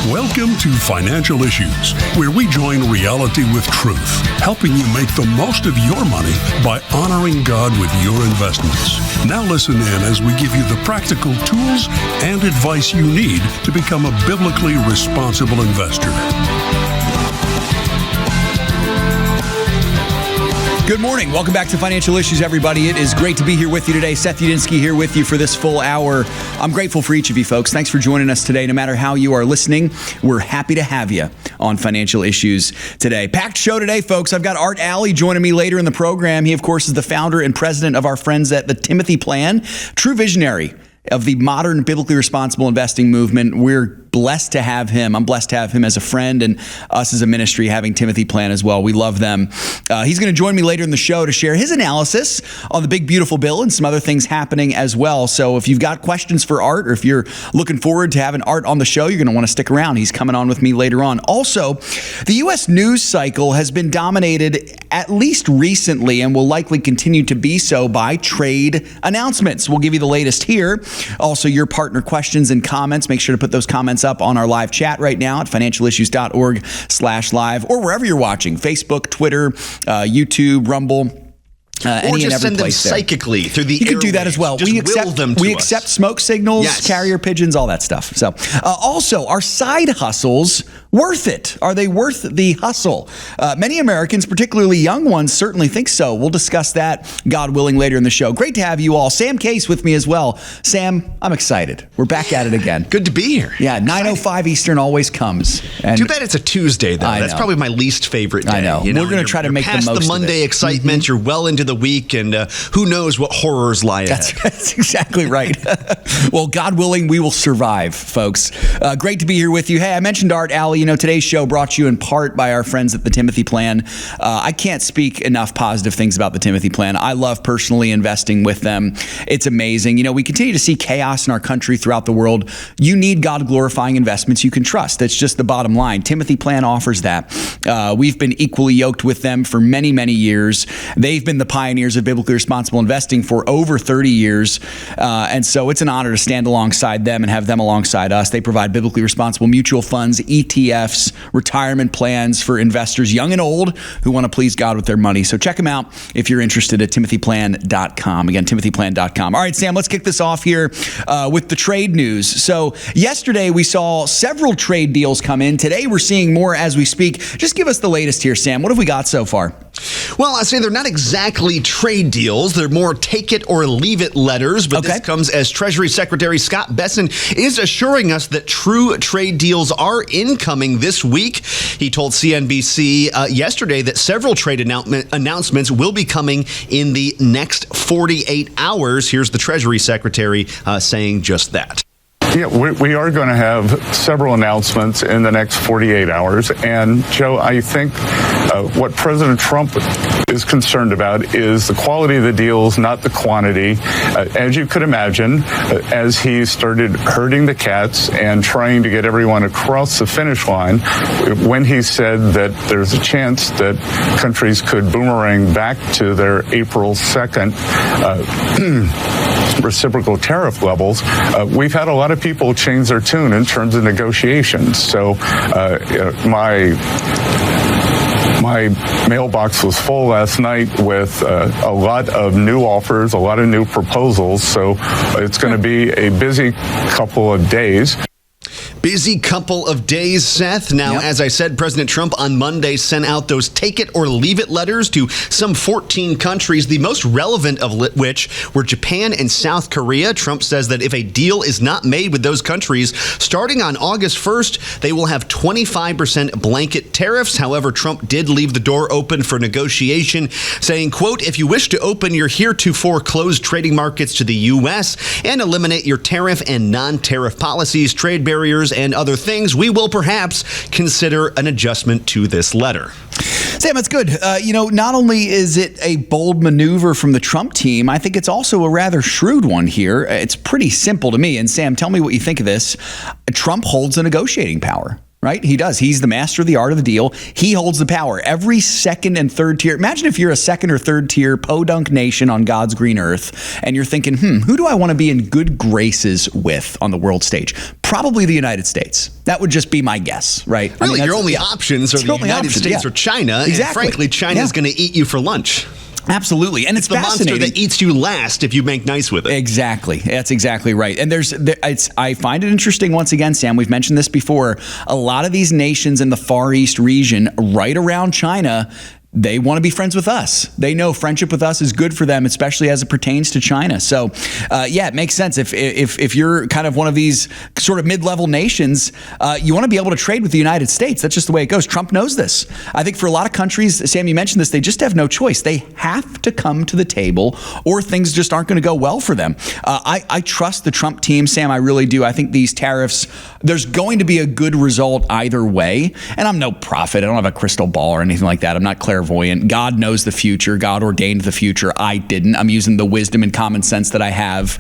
Welcome to Financial Issues, where we join reality with truth, helping you make the most of your money by honoring God with your investments. Now listen in as we give you the practical tools and advice you need to become a biblically responsible investor. Good morning. Welcome back to Financial Issues, everybody. It is great to be here with you today. Seth Udinsky here with you for this full hour. I'm grateful for each of you folks. Thanks for joining us today. No matter how you are listening, we're happy to have you on Financial Issues today. Packed show today, folks. I've got Art Alley joining me later in the program. He, of course, is the founder and president of our friends at the Timothy Plan, true visionary of the modern biblically responsible investing movement. We're blessed to have him. I'm blessed to have him as a friend and us as a ministry having Timothy Plan as well. We love them. He's going to join me later in the show to share his analysis on the big, beautiful bill and some other things happening as well. So if you've got questions for Art or if you're looking forward to having Art on the show, you're going to want to stick around. He's coming on with me later on. Also, the U.S. news cycle has been dominated, at least recently, and will likely continue to be so, by trade announcements. We'll give you the latest here. Also, your partner questions and comments. Make sure to put those comments up on our live chat right now at financialissues.org/live or wherever you're watching, Facebook, Twitter, YouTube, Rumble. Or just send them psychically through the airwaves. You can do that as well. We accept smoke signals, yes, carrier pigeons, all that stuff. So, also, are side hustles worth it? Are they worth the hustle? Many Americans, particularly young ones, certainly think so. We'll discuss that, God willing, later in the show. Great to have you all. Sam Case with me as well. Sam, I'm excited. We're back at it again. Good to be here. Yeah, 9:05 Eastern always comes. And too bad it's a Tuesday, though. That's probably my least favorite day. I know. We're going to try to make the most of it. Past the Monday excitement, you're well into the week, and who knows what horrors lie ahead. That's exactly right. Well, God willing, we will survive, folks. Great to be here with you. Hey, I mentioned Art Alley. You know, today's show brought to you in part by our friends at the Timothy Plan. I can't speak enough positive things about the Timothy Plan. I love personally investing with them. It's amazing. You know, we continue to see chaos in our country, throughout the world. You need God-glorifying investments you can trust. That's just the bottom line. Timothy Plan offers that. We've been equally yoked with them for many, many years. They've been the pioneers of biblically responsible investing for over 30 years. And so it's an honor to stand alongside them and have them alongside us. They provide biblically responsible mutual funds, ETFs, retirement plans for investors young and old who want to please God with their money. So check them out if you're interested at timothyplan.com. Again, timothyplan.com. All right, Sam, let's kick this off here with the trade news. So yesterday we saw several trade deals come in. Today we're seeing more as we speak. Just give us the latest here, Sam. What have we got so far? Well, I say they're not exactly trade deals. They're more take it or leave it letters. But This comes as Treasury Secretary Scott Bessent is assuring us that true trade deals are incoming this week. He told CNBC yesterday that several trade announcements will be coming in the next 48 hours. Here's the Treasury Secretary saying just that. Yeah, we are going to have several announcements in the next 48 hours. And, Joe, I think what President Trump is concerned about is the quality of the deals, not the quantity. As you could imagine, as he started herding the cats and trying to get everyone across the finish line, when he said that there's a chance that countries could boomerang back to their April 2nd reciprocal tariff levels, we've had a lot of people change their tune in terms of negotiations. So my mailbox was full last night with a lot of new offers, a lot of new proposals. So it's going to be a busy couple of days. Busy couple of days, Seth. Now, as I said, President Trump on Monday sent out those take it or leave it letters to some 14 countries, the most relevant of which were Japan and South Korea. Trump says that if a deal is not made with those countries, starting on August 1st, they will have 25% blanket tariffs. However, Trump did leave the door open for negotiation, saying, quote, if you wish to open your heretofore closed trading markets to the U.S. and eliminate your tariff and non-tariff policies, trade barriers, and other things, we will perhaps consider an adjustment to this letter. Sam, that's good. Not only is it a bold maneuver from the Trump team, I think it's also a rather shrewd one here. It's pretty simple to me. And Sam, tell me what you think of this. Trump holds the negotiating power. Right? He does. He's the master of the art of the deal. He holds the power. Every second and third tier. Imagine if you're a second or third tier podunk nation on God's green earth and you're thinking, who do I want to be in good graces with on the world stage? Probably the United States. That would just be my guess, right? Really, your only options are the United States or China. Exactly. And frankly, China's going to eat you for lunch. Absolutely. And it's the monster that eats you last if you make nice with it. Exactly. That's exactly right. And I find it interesting, once again, Sam, we've mentioned this before, a lot of these nations in the Far East region, right around China, they want to be friends with us. They know friendship with us is good for them, especially as it pertains to China. So, it makes sense. If you're kind of one of these sort of mid-level nations, you want to be able to trade with the United States. That's just the way it goes. Trump knows this. I think for a lot of countries, Sam, you mentioned this, they just have no choice. They have to come to the table or things just aren't going to go well for them. I trust the Trump team, Sam. I really do. I think these tariffs, there's going to be a good result either way. And I'm no prophet. I don't have a crystal ball or anything like that. I'm not clairvoyant. God knows the future. God ordained the future. I didn't. I'm using the wisdom and common sense that I have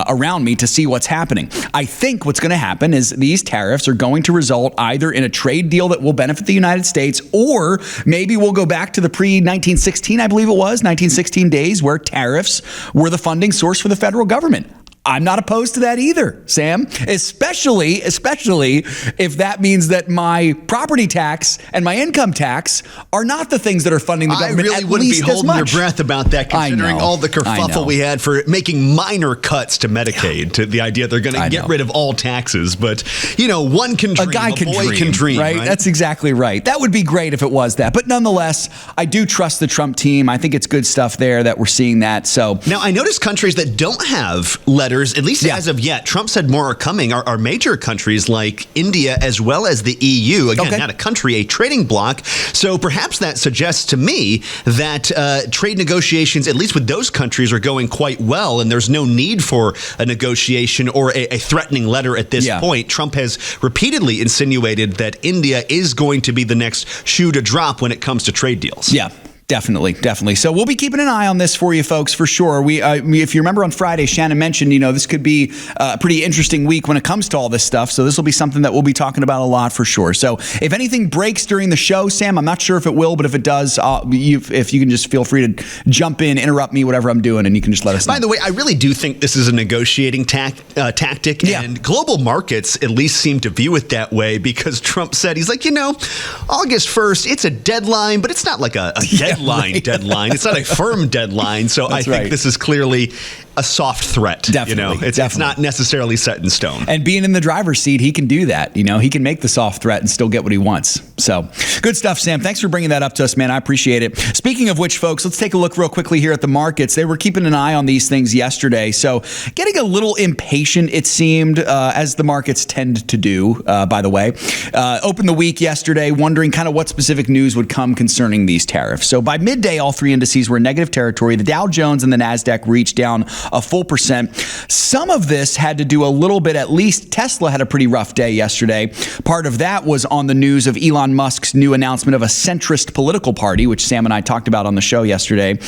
around me to see what's happening. I think what's going to happen is these tariffs are going to result either in a trade deal that will benefit the United States, or maybe we'll go back to the pre-1916, I believe it was, 1916 days, where tariffs were the funding source for the federal government. I'm not opposed to that either, Sam, especially if that means that my property tax and my income tax are not the things that are funding the government. I really wouldn't be holding your breath about that, considering all the kerfuffle we had for making minor cuts to Medicaid, to the idea they're going to get rid of all taxes. But, one can dream, a boy can dream, right? That's exactly right. That would be great if it was that. But nonetheless, I do trust the Trump team. I think it's good stuff there that we're seeing that. So now, I noticed countries that don't have letters, at least as of yet, Trump said more are coming, are major countries like India as well as the EU. Again, not a country, a trading bloc. So perhaps that suggests to me that trade negotiations, at least with those countries, are going quite well, and there's no need for a negotiation or a threatening letter at this point. Trump has repeatedly insinuated that India is going to be the next shoe to drop when it comes to trade deals. Yeah. Definitely. So we'll be keeping an eye on this for you folks, for sure. If you remember on Friday, Shannon mentioned, this could be a pretty interesting week when it comes to all this stuff. So this will be something that we'll be talking about a lot for sure. So if anything breaks during the show, Sam, I'm not sure if it will, but if it does, if you can just feel free to jump in, interrupt me, whatever I'm doing, and you can just let us know. By the way, I really do think this is a negotiating tactic, and global markets at least seem to view it that way, because Trump said, he's like, August 1st, it's a deadline, but it's not like a deadline. It's not a firm deadline. So I think this is clearly a soft threat. Definitely. It's not necessarily set in stone. And being in the driver's seat, he can do that. He can make the soft threat and still get what he wants. So good stuff, Sam. Thanks for bringing that up to us, man. I appreciate it. Speaking of which, folks, let's take a look real quickly here at the markets. They were keeping an eye on these things yesterday. So getting a little impatient, it seemed, as the markets tend to do, by the way. Opened the week yesterday wondering kind of what specific news would come concerning these tariffs. So by midday, all three indices were in negative territory. The Dow Jones and the NASDAQ reached down a full percent. Some of this had to do a little bit, at least Tesla had a pretty rough day yesterday. Part of that was on the news of Elon Musk's new announcement of a centrist political party, which Sam and I talked about on the show yesterday.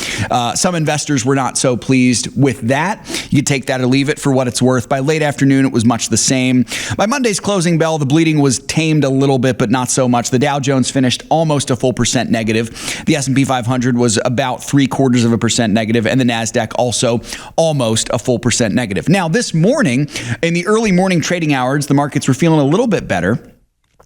Some investors were not so pleased with that. You could take that or leave it for what it's worth. By late afternoon, it was much the same. By Monday's closing bell, the bleeding was tamed a little bit, but not so much. The Dow Jones finished almost a full percent negative. The S&P 500 was about 0.75% negative, and the NASDAQ also almost a full percent negative. Now, this morning, in the early morning trading hours, the markets were feeling a little bit better.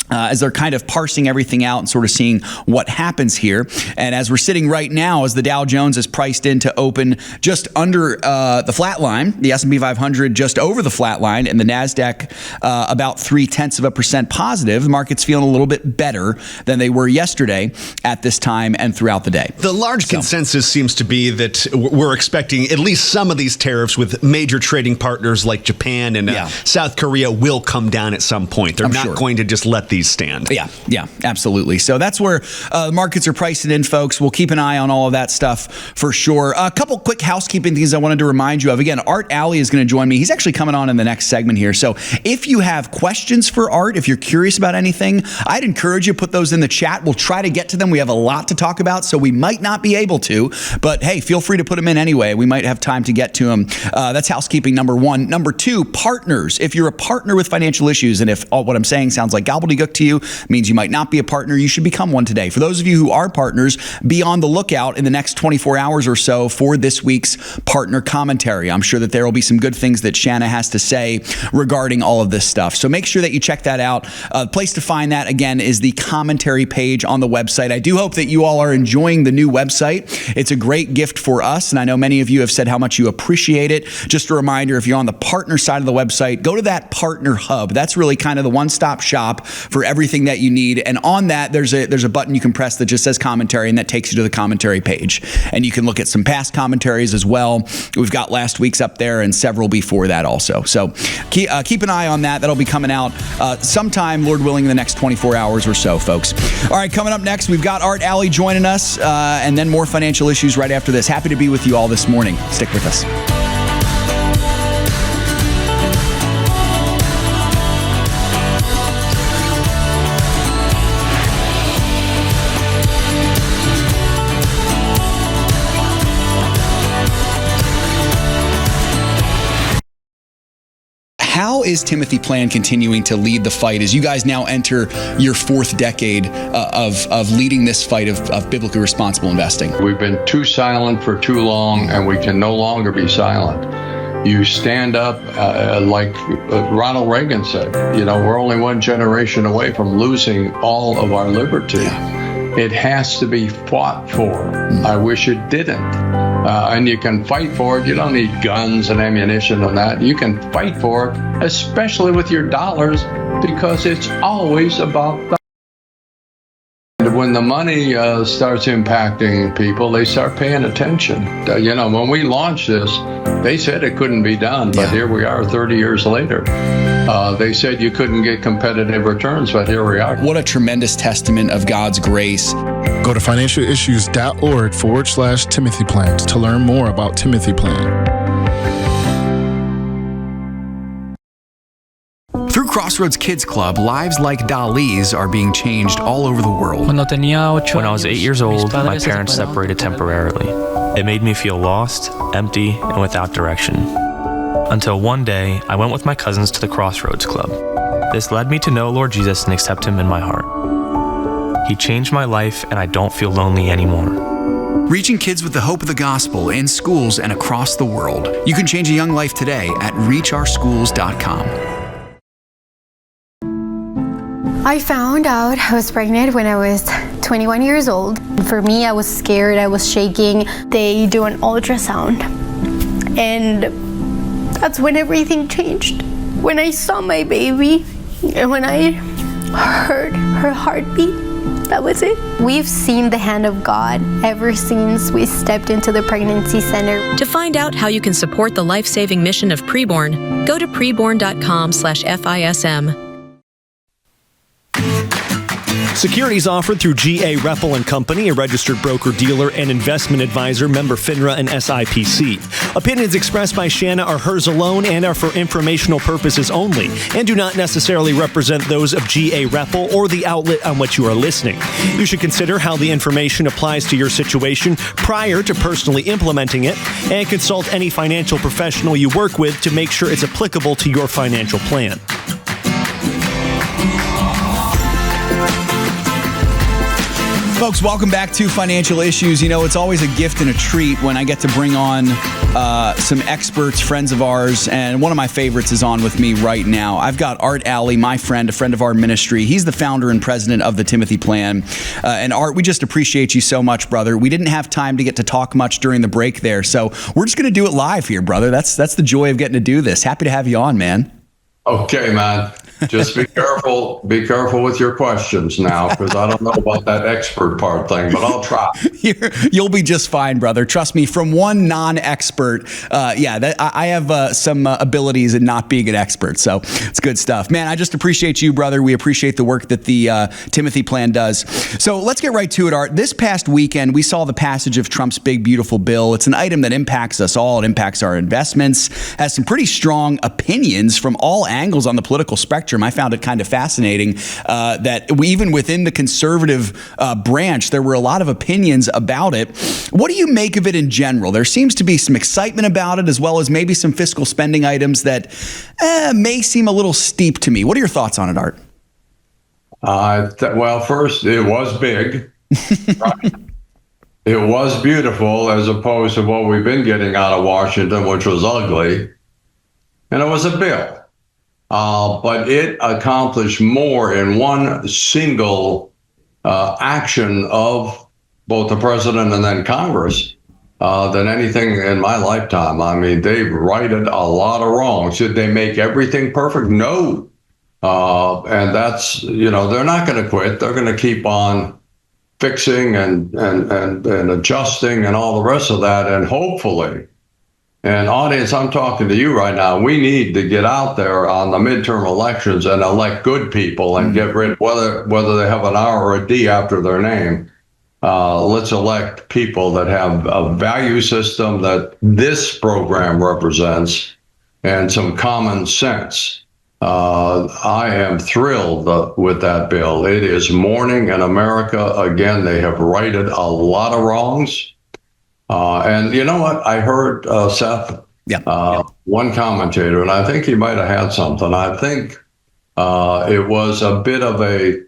As they're kind of parsing everything out and sort of seeing what happens here. And as we're sitting right now, as the Dow Jones is priced in to open just under the flat line, the S&P 500 just over the flat line, and the NASDAQ about 0.3% positive, the market's feeling a little bit better than they were yesterday at this time and throughout the day. The large consensus seems to be that we're expecting at least some of these tariffs with major trading partners like Japan and South Korea will come down at some point. They're not going to just let these stand. Yeah, absolutely. So that's where markets are pricing in, folks. We'll keep an eye on all of that stuff for sure. A couple quick housekeeping things I wanted to remind you of. Again, Art Alley is going to join me. He's actually coming on in the next segment here. So if you have questions for Art, if you're curious about anything, I'd encourage you to put those in the chat. We'll try to get to them. We have a lot to talk about, so we might not be able to, but hey, feel free to put them in anyway. We might have time to get to them. That's housekeeping number one. Number two, partners. If you're a partner with financial issues, and if what I'm saying sounds like gobbledygook, hook to you. It means you might not be a partner. You should become one today. For those of you who are partners, be on the lookout in the next 24 hours or so for this week's partner commentary. I'm sure that there will be some good things that Shanna has to say regarding all of this stuff. So make sure that you check that out. The place to find that, again, is the commentary page on the website. I do hope that you all are enjoying the new website. It's a great gift for us, and I know many of you have said how much you appreciate it. Just a reminder, if you're on the partner side of the website, go to that partner hub. That's really kind of the one-stop shop for everything that you need. And on that, there's a button you can press that just says commentary, and that takes you to the commentary page. And you can look at some past commentaries as well. We've got last week's up there and several before that also. So keep an eye on that. That'll be coming out sometime, Lord willing, in the next 24 hours or so, folks. All right, coming up next, we've got Art Alley joining us, and then more financial issues right after this. Happy to be with you all this morning. Stick with us. How is Timothy Plan continuing to lead the fight as you guys now enter your fourth decade of leading this fight of biblically responsible investing? We've been too silent for too long, and we can no longer be silent. You stand up, like Ronald Reagan said, we're only one generation away from losing all of our liberty. Yeah. It has to be fought for. I wish it didn't. And you can fight for it. You don't need guns and ammunition and that. You can fight for it, especially with your dollars, because it's always about the. When the money starts impacting people, they start paying attention. When we launched this, they said it couldn't be done, but here we are 30 years later. They said you couldn't get competitive returns, but here we are. What a tremendous testament of God's grace. Go to financialissues.org/Timothy Plans to learn more about Timothy Plan. Through Crossroads Kids Club, lives like Dali's are being changed all over the world. When I was 8 years old, my parents separated temporarily. It made me feel lost, empty, and without direction. Until one day, I went with my cousins to the Crossroads Club. This led me to know Lord Jesus and accept Him in my heart. He changed my life, and I don't feel lonely anymore. Reaching kids with the hope of the gospel in schools and across the world. You can change a young life today at reachourschools.com. I found out I was pregnant when I was 21 years old. For me, I was scared, I was shaking. They do an ultrasound, and that's when everything changed. When I saw my baby, and when I heard her heartbeat, that was it. We've seen the hand of God ever since we stepped into the pregnancy center. To find out how you can support the life-saving mission of Preborn, go to preborn.com/FISM. Securities offered through G.A. Reppel & Company, a registered broker-dealer and investment advisor, member FINRA and SIPC. Opinions expressed by Shanna are hers alone and are for informational purposes only and do not necessarily represent those of G.A. Reppel or the outlet on which you are listening. You should consider how the information applies to your situation prior to personally implementing it and consult any financial professional you work with to make sure it's applicable to your financial plan. Folks, welcome back to Financial Issues. It's always a gift and a treat when I get to bring on some experts, friends of ours, and one of my favorites is on with me right now. I've got Art Alley, my friend, a friend of our ministry. He's the founder and president of the Timothy Plan. And Art, we just appreciate you so much, brother. We didn't have time to get to talk much during the break there, so we're just going to do it live here, brother. That's the joy of getting to do this. Happy to have you on, man. Okay, man. Just be careful. Be careful with your questions now, because I don't know about that expert part thing, but I'll try. You'll be just fine, brother. Trust me. From one non-expert, I have some abilities in not being an expert, so it's good stuff, man. I just appreciate you, brother. We appreciate the work that the Timothy Plan does. So let's get right to it, Art. This past weekend, we saw the passage of Trump's big, beautiful bill. It's an item that impacts us all. It impacts our investments. Has some pretty strong opinions from all angles on the political spectrum. I found it kind of fascinating that even within the conservative branch, there were a lot of opinions about it. What do you make of it in general? There seems to be some excitement about it, as well as maybe some fiscal spending items that may seem a little steep to me. What are your thoughts on it, Art? Well, first, it was big. Right? It was beautiful as opposed to what we've been getting out of Washington, which was ugly. And it was a bill. But it accomplished more in one single action of both the president and then Congress than anything in my lifetime. I mean, they've righted a lot of wrongs. Did they make everything perfect? No. And that's, they're not going to quit. They're going to keep on fixing and adjusting and all the rest of that. And hopefully, and audience, I'm talking to you right now, we need to get out there on the midterm elections and elect good people and get rid, whether they have an R or a D after their name. Let's elect people that have a value system that this program represents and some common sense. I am thrilled with that bill. It is morning in America. Again, they have righted a lot of wrongs. And you know what? I heard, Seth, one commentator, and I think he might have had something. I think it was a bit of a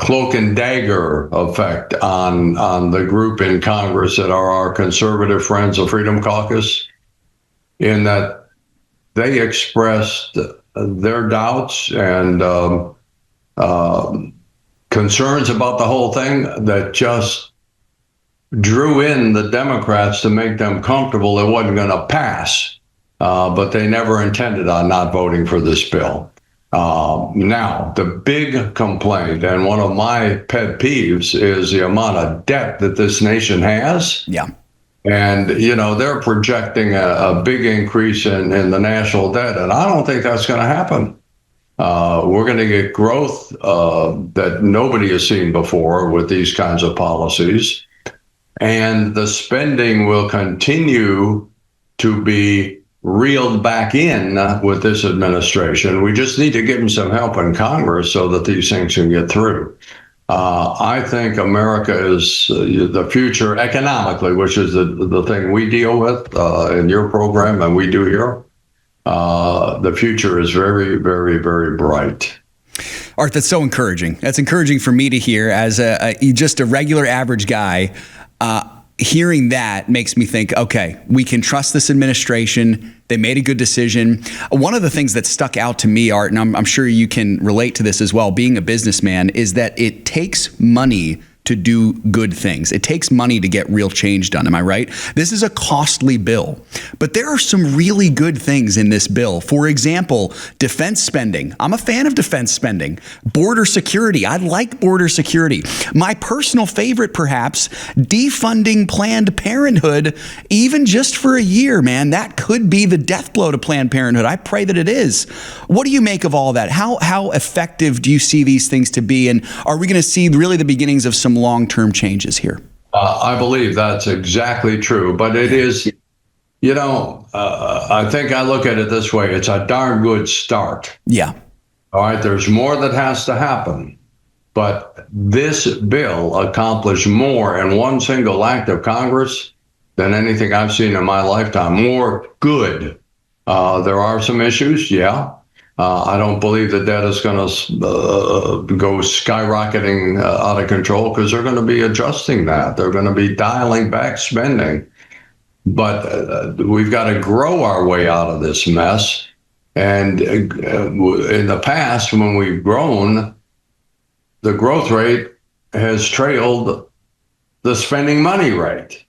cloak and dagger effect on the group in Congress that are our conservative friends, the Freedom Caucus, in that they expressed their doubts and concerns about the whole thing that just drew in the Democrats to make them comfortable it wasn't going to pass. But they never intended on not voting for this bill. Now, the big complaint, and one of my pet peeves, is the amount of debt that this nation has. Yeah. And, they're projecting a big increase in the national debt, and I don't think that's going to happen. We're going to get growth that nobody has seen before with these kinds of policies. And the spending will continue to be reeled back in with this administration. We just need to give them some help in Congress so that these things can get through. I think America is the future economically, which is the thing we deal with in your program and we do here. The future is very, very, very bright. Art, that's so encouraging. That's encouraging for me to hear as just a regular average guy. Hearing that makes me think, okay, we can trust this administration. They made a good decision. One of the things that stuck out to me, Art, and I'm sure you can relate to this as well, being a businessman, is that it takes money to do good things. It takes money to get real change done. Am I right? This is a costly bill, but there are some really good things in this bill. For example, defense spending. I'm a fan of defense spending. Border security. I like border security. My personal favorite, perhaps, defunding Planned Parenthood, even just for a year, man. That could be the death blow to Planned Parenthood. I pray that it is. What do you make of all that? How effective do you see these things to be? And are we going to see really the beginnings of some long-term changes here? I believe that's exactly true. But it is, I think I look at it this way. It's a darn good start. Yeah. All right. There's more that has to happen. But this bill accomplished more in one single act of Congress than anything I've seen in my lifetime. More good. There are some issues. Yeah. I don't believe the debt is going to go skyrocketing out of control because they're going to be adjusting that. They're going to be dialing back spending. But we've got to grow our way out of this mess. And in the past, when we've grown, the growth rate has trailed the spending money rate.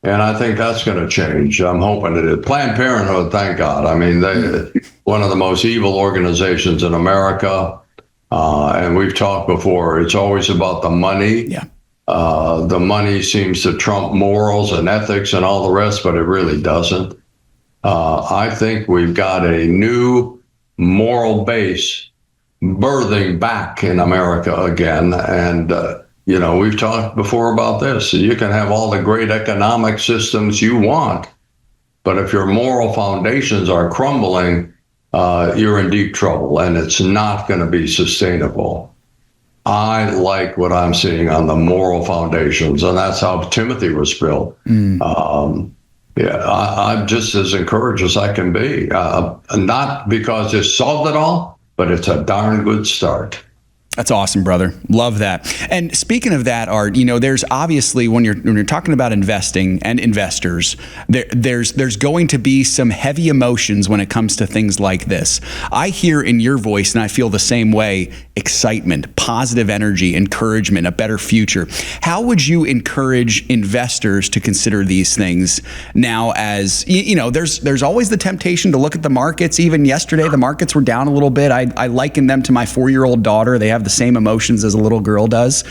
And I think that's going to change. I'm hoping it is. Planned Parenthood, thank God. I mean, they're one of the most evil organizations in America. And we've talked before, it's always about the money. Yeah. The money seems to trump morals and ethics and all the rest, but it really doesn't. I think we've got a new moral base birthing back in America again. And, we've talked before about this. You can have all the great economic systems you want, but if your moral foundations are crumbling, you're in deep trouble, and it's not going to be sustainable. I like what I'm seeing on the moral foundations, and that's how Timothy was built. I'm just as encouraged as I can be. Not because it solved it all, but it's a darn good start. That's awesome, brother. Love that. And speaking of that, Art, there's obviously when you're talking about investing and investors, there's going to be some heavy emotions when it comes to things like this. I hear in your voice, and I feel the same way, excitement, positive energy, encouragement, a better future. How would you encourage investors to consider these things now? As there's always the temptation to look at the markets. Even yesterday, the markets were down a little bit. I liken them to my 4-year-old daughter. They have the same emotions as a little girl does.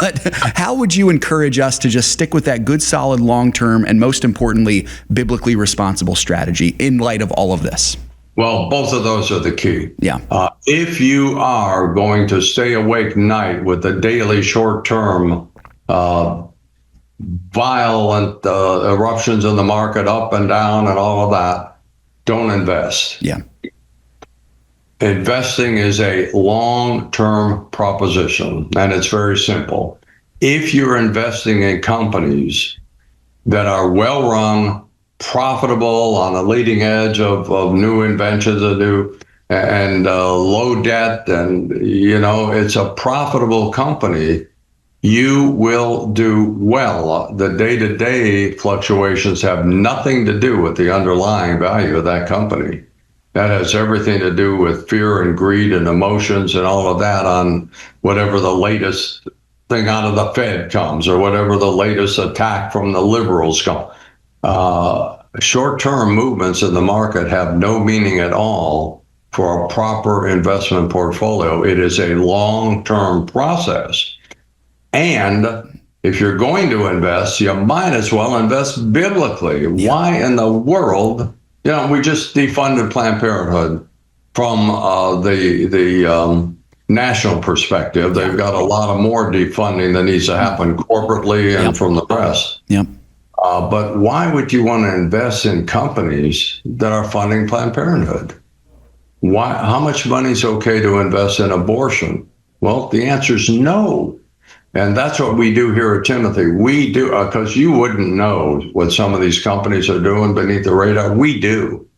But how would you encourage us to just stick with that good, solid, long-term, and most importantly, biblically responsible strategy in light of all of this? Well, both of those are the key. Yeah. If you are going to stay awake night with the daily short-term violent eruptions in the market up and down and all of that, don't invest. Yeah. Investing is a long-term proposition, and it's very simple. If you're investing in companies that are well-run, profitable, on the leading edge of new inventions and low debt, and it's a profitable company, you will do well. The day-to-day fluctuations have nothing to do with the underlying value of that company. That has everything to do with fear and greed and emotions and all of that on whatever the latest thing out of the Fed comes or whatever the latest attack from the liberals come. Short-term movements in the market have no meaning at all for a proper investment portfolio. It is a long-term process. And if you're going to invest, you might as well invest biblically. Yeah. Why in the world? We just defunded Planned Parenthood from the national perspective. They've got a lot of more defunding that needs to happen corporately and from the press. Yep. But why would you want to invest in companies that are funding Planned Parenthood? Why? How much money is okay to invest in abortion? Well, the answer is no. And that's what we do here at Timothy. We do, because you wouldn't know what some of these companies are doing beneath the radar. We do.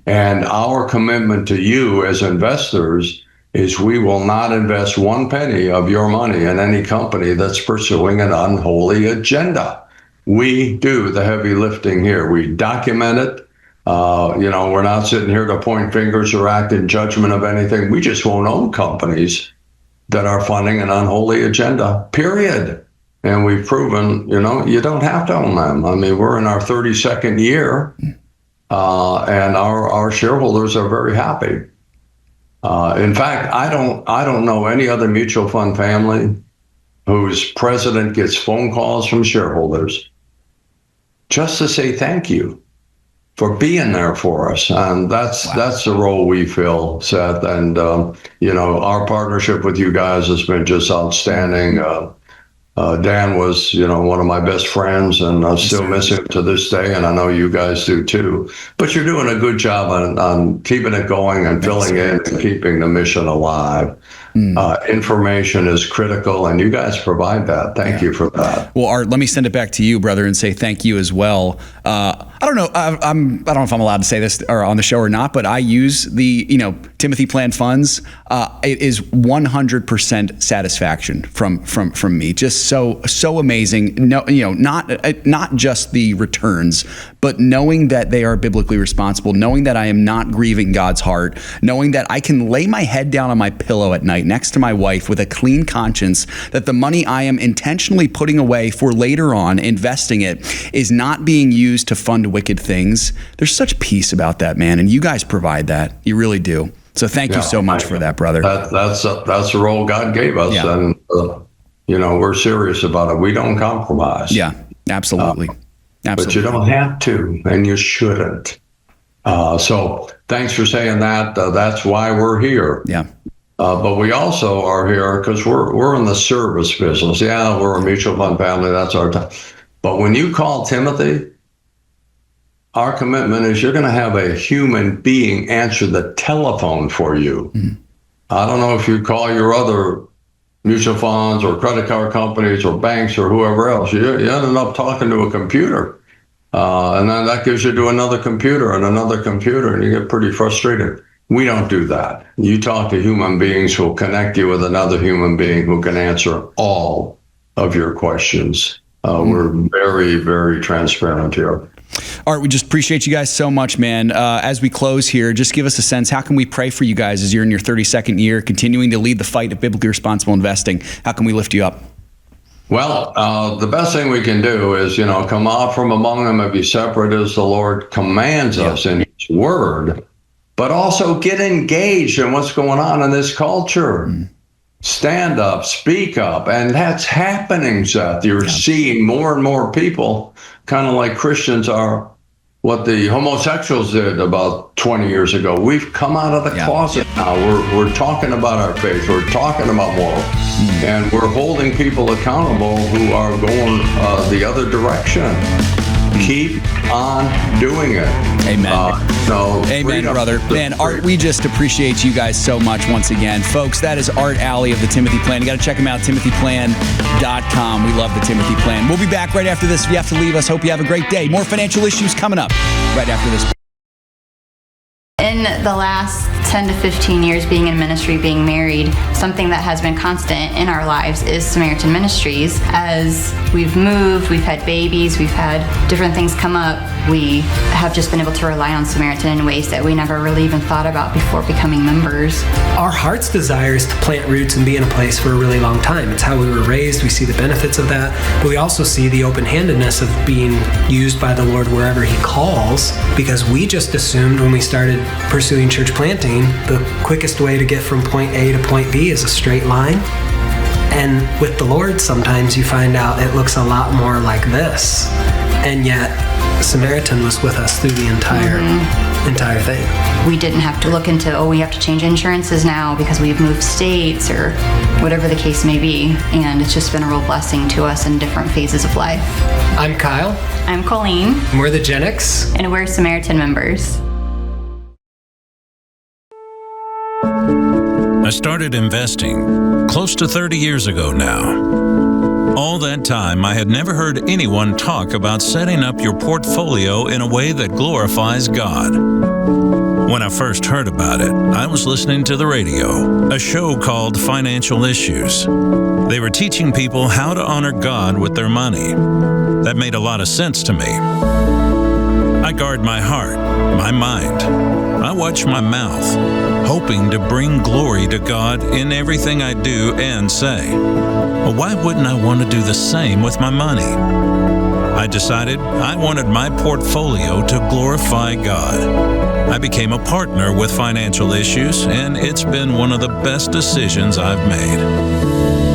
And our commitment to you as investors is we will not invest one penny of your money in any company that's pursuing an unholy agenda. We do the heavy lifting here. We document it. We're not sitting here to point fingers or act in judgment of anything. We just won't own companies that are funding an unholy agenda, period. And we've proven, you don't have to own them. I mean, we're in our 32nd year, and our shareholders are very happy. In fact, I don't know any other mutual fund family whose president gets phone calls from shareholders just to say thank you for being there for us. And that's the role we fill, Seth. And, our partnership with you guys has been just outstanding. Dan was, one of my best friends, and I still miss him to this day, and I know you guys do too. But you're doing a good job on keeping it going and filling in and keeping the mission alive. Information is critical, and you guys provide that. Thank you for that. Well, Art, let me send it back to you, brother, and say thank you as well. I don't know. I don't know if I'm allowed to say this or on the show or not, but I use the Timothy Plan funds. It is 100% satisfaction from me. Just so amazing. No, not just the returns, but knowing that they are biblically responsible, knowing that I am not grieving God's heart, knowing that I can lay my head down on my pillow at night next to my wife with a clean conscience, that the money I am intentionally putting away for later on, investing it, is not being used to fund wicked things. There's such peace about that, man. And you guys provide that. You really do. So thank you so much for that, brother. That's the role God gave us. Yeah. And, we're serious about it. We don't compromise. Yeah, absolutely. But you don't have to, and you shouldn't. So thanks for saying that. That's why we're here. Yeah. But we also are here because we're in the service business. Yeah, we're a mutual fund family. That's our time. But when you call Timothy, our commitment is you're going to have a human being answer the telephone for you. I don't know if you call your other mutual funds or credit card companies or banks or whoever else. You ended up talking to a computer. And then that gives you to another computer, and you get pretty frustrated. We don't do that. You talk to human beings who will connect you with another human being who can answer all of your questions. We're very, very transparent here. Art, we just appreciate you guys so much, man. As we close here, just give us a sense. How can we pray for you guys as you're in your 32nd year, continuing to lead the fight of biblically responsible investing? How can we lift you up? Well, the best thing we can do is, come out from among them and be separate as the Lord commands us in His Word, but also get engaged in what's going on in this culture. Stand up, speak up, and that's happening, Seth. You're seeing more and more people, kind of like Christians are what the homosexuals did about 20 years ago. We've come out of the closet now. We're talking about our faith. We're talking about morals. And we're holding people accountable who are going the other direction. Keep on doing it. Amen. Amen, freedom, brother. Man, Art, we just appreciate you guys so much once again. Folks, that is Art Alley of the Timothy Plan. You got to check him out, timothyplan.com. We love the Timothy Plan. We'll be back right after this. If you have to leave us, hope you have a great day. More financial issues coming up right after this. In the last 10 to 15 years being in ministry, being married, something that has been constant in our lives is Samaritan Ministries. As we've moved, we've had babies, we've had different things come up, we have just been able to rely on Samaritan in ways that we never really even thought about before becoming members. Our heart's desire is to plant roots and be in a place for a really long time. It's how we were raised. We see the benefits of that, but we also see the open-handedness of being used by the Lord wherever He calls, because we just assumed when we started pursuing church planting, the quickest way to get from point A to point B is a straight line. And with the Lord, sometimes you find out it looks a lot more like this. And yet, Samaritan was with us through the entire thing. We didn't have to look into, we have to change insurances now because we've moved states or whatever the case may be. And it's just been a real blessing to us in different phases of life. I'm Kyle. I'm Colleen. And we're the Gen X. And we're Samaritan members. I started investing close to 30 years ago now. All that time, I had never heard anyone talk about setting up your portfolio in a way that glorifies God. When I first heard about it, I was listening to the radio, a show called Financial Issues. They were teaching people how to honor God with their money. That made a lot of sense to me. I guard my heart, my mind. I watch my mouth, hoping to bring glory to God in everything I do and say. Well, why wouldn't I want to do the same with my money? I decided I wanted my portfolio to glorify God. I became a partner with Financial Issues, and it's been one of the best decisions I've made.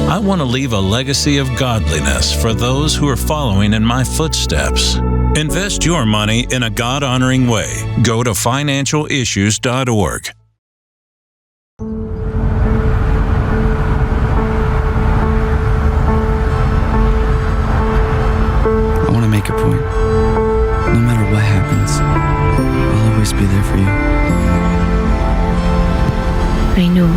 I want to leave a legacy of godliness for those who are following in my footsteps. Invest your money in a God-honoring way. Go to financialissues.org. I want to make a point. No matter what happens, I'll always be there for you. I know.